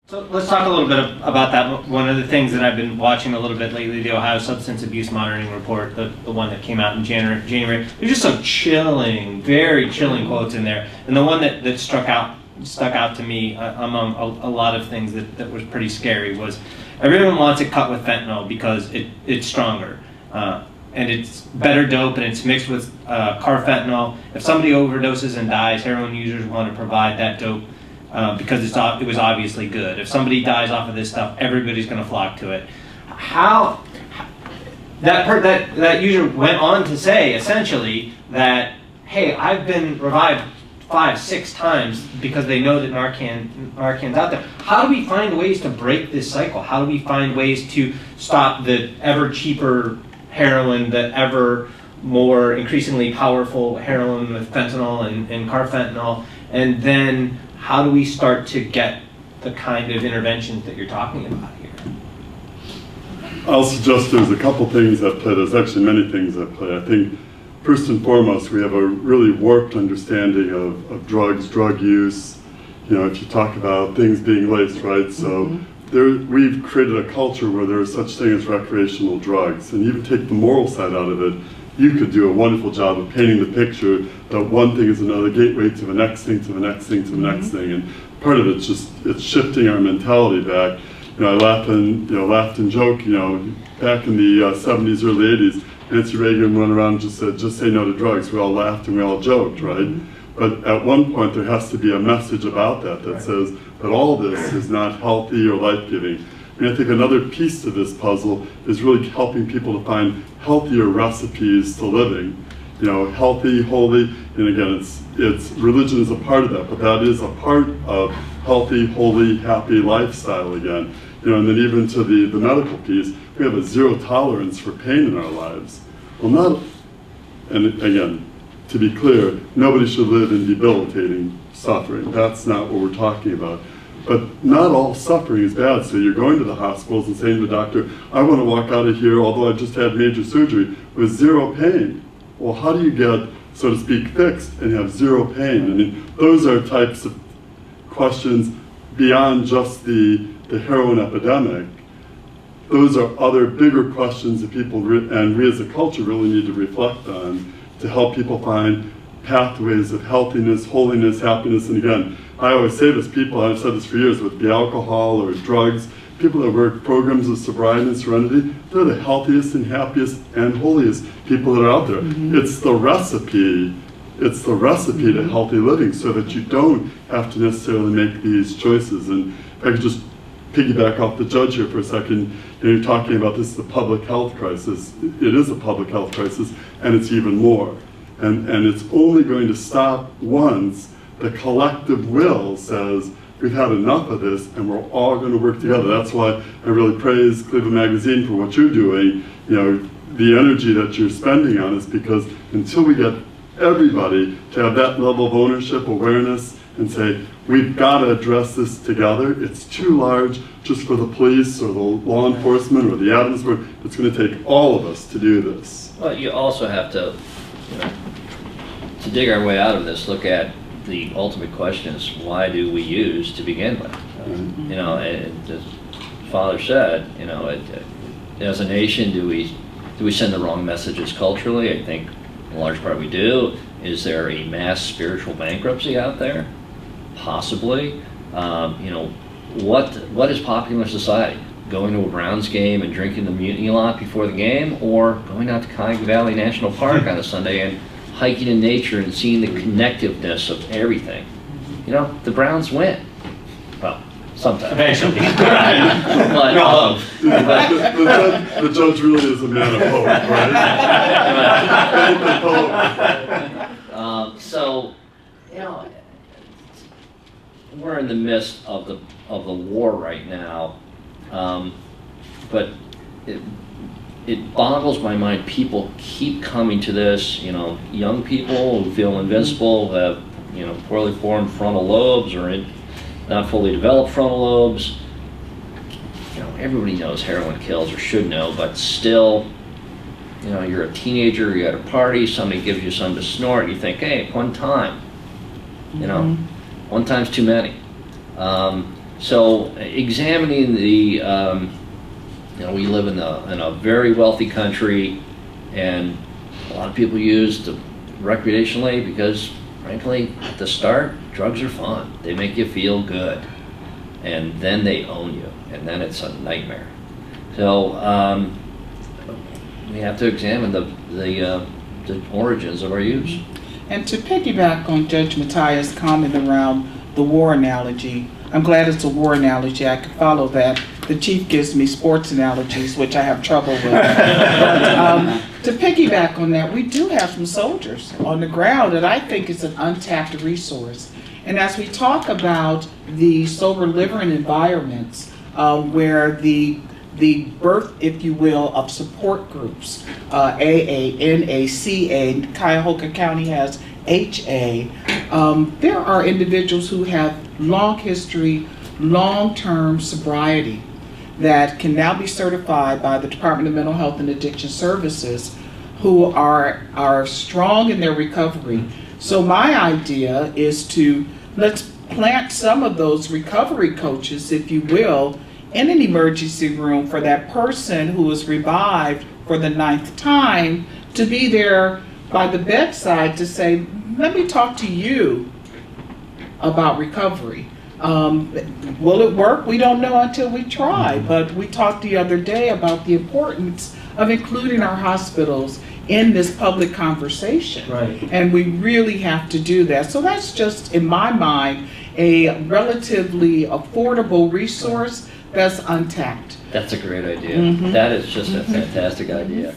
So let's talk a little bit about that. One of the things that I've been watching a little bit lately, the Ohio Substance Abuse Monitoring Report, the one that came out in January, there's just some chilling, very chilling quotes in there. And the one that stuck out to me among a lot of things that was pretty scary was everyone wants it cut with fentanyl because it's stronger. And it's better dope, and it's mixed with carfentanil. If somebody overdoses and dies, heroin users want to provide that dope because it was obviously good. If somebody dies off of this stuff, everybody's going to flock to it. How that user went on to say essentially that, hey, I've been revived 5-6 times because they know that Narcan's out there. How do we find ways to break this cycle? How do we find ways to stop the ever cheaper heroin, the ever more increasingly powerful heroin with fentanyl and carfentanil, and then how do we start to get the kind of interventions that you're talking about here? I'll suggest there's a couple things at play. There's actually many things at play. I think first and foremost, we have a really warped understanding of drugs, drug use. You know, if you talk about things being laced, right? So we've created a culture where there is such thing as recreational drugs. And even take the moral side out of it, you could do a wonderful job of painting the picture that one thing is another gateway to the next thing, to the next thing, to the next thing. And part of it's just, it's shifting our mentality back. You know, I laughed and joke, you know, back in the 70s, early 80s, Nancy Reagan went around and just said, just say no to drugs. We all laughed and we all joked, right? But at one point there has to be a message about that says that all this is not healthy or life-giving. And I think another piece to this puzzle is really helping people to find healthier recipes to living. You know, healthy, holy, and again, it's religion is a part of that, but that is a part of healthy, holy, happy lifestyle again. You know, and then even to the medical piece, we have a zero tolerance for pain in our lives. Well, and again, to be clear, nobody should live in debilitating suffering. That's not what we're talking about. But not all suffering is bad. So you're going to the hospitals and saying to the doctor, I want to walk out of here, although I just had major surgery, with zero pain. Well, how do you get, so to speak, fixed and have zero pain? I mean, those are types of questions beyond just the heroin epidemic. Those are other bigger questions that people, and we as a culture really need to reflect on to help people find pathways of healthiness, holiness, happiness. And again, I always say this, people, I've said this for years, with the alcohol or drugs, people that work programs of sobriety and serenity, they're the healthiest and happiest and holiest people that are out there. It's the recipe to healthy living so that you don't have to necessarily make these choices. And if I could just piggyback off the judge here for a second, you know, you're talking about this is a public health crisis. It is a public health crisis, and it's even more. And it's only going to stop once the collective will says, we've had enough of this and we're all going to work together. That's why I really praise Cleveland Magazine for what you're doing. You know, the energy that you're spending on this, because until we get everybody to have that level of ownership, awareness, and say, we've got to address this together. It's too large just for the police or the law enforcement or the Adams Board. It's going to take all of us to do this. Well, you also have to, you know, to dig our way out of this, look at the ultimate question is, why do we use to begin with? You know, as Father said, you know, as a nation, do we send the wrong messages culturally? I think in large part we do. Is there a mass spiritual bankruptcy out there? Possibly. You know, what is popular in society? Going to a Browns game and drinking the mutiny lot before the game, or going out to Cuyahoga Valley National Park on a Sunday and hiking in nature and seeing the connectiveness of everything? You know, the Browns win. Well, sometimes. Eventually. But, the judge really is a man of hope, right? So, you know, we're in the midst of the war right now, but it boggles my mind. People keep coming to this. You know, young people who feel invincible, have, you know, poorly formed frontal lobes or not fully developed frontal lobes. You know, everybody knows heroin kills, or should know, but still, you know, you're a teenager, you're at a party, somebody gives you something to snort, you think, hey, one time. You know, one time's too many. So examining the, we live in a very wealthy country, and a lot of people use the recreationally because, frankly, at the start, drugs are fun. They make you feel good, and then they own you, and then it's a nightmare. So we have to examine the origins of our use. And to piggyback on Judge Matia's comment around the war analogy, I'm glad it's a war analogy. I can follow that. The chief gives me sports analogies, which I have trouble with. To piggyback on that, we do have some soldiers on the ground that I think is an untapped resource. And as we talk about the sober living environments, where the birth, if you will, of support groups, AA, NA, CA, Cuyahoga County has HA. There are individuals who have long history, long-term sobriety that can now be certified by the Department of Mental Health and Addiction Services, who are strong in their recovery. So my idea is to let's plant some of those recovery coaches, if you will, in an emergency room for that person who is revived for the 9th time to be there by the bedside to say, let me talk to you about recovery. Will it work? We don't know until we try, but we talked the other day about the importance of including our hospitals in this public conversation. Right. And we really have to do that. So that's just, in my mind, a relatively affordable resource that's untapped. That's a great idea. That is just a fantastic idea.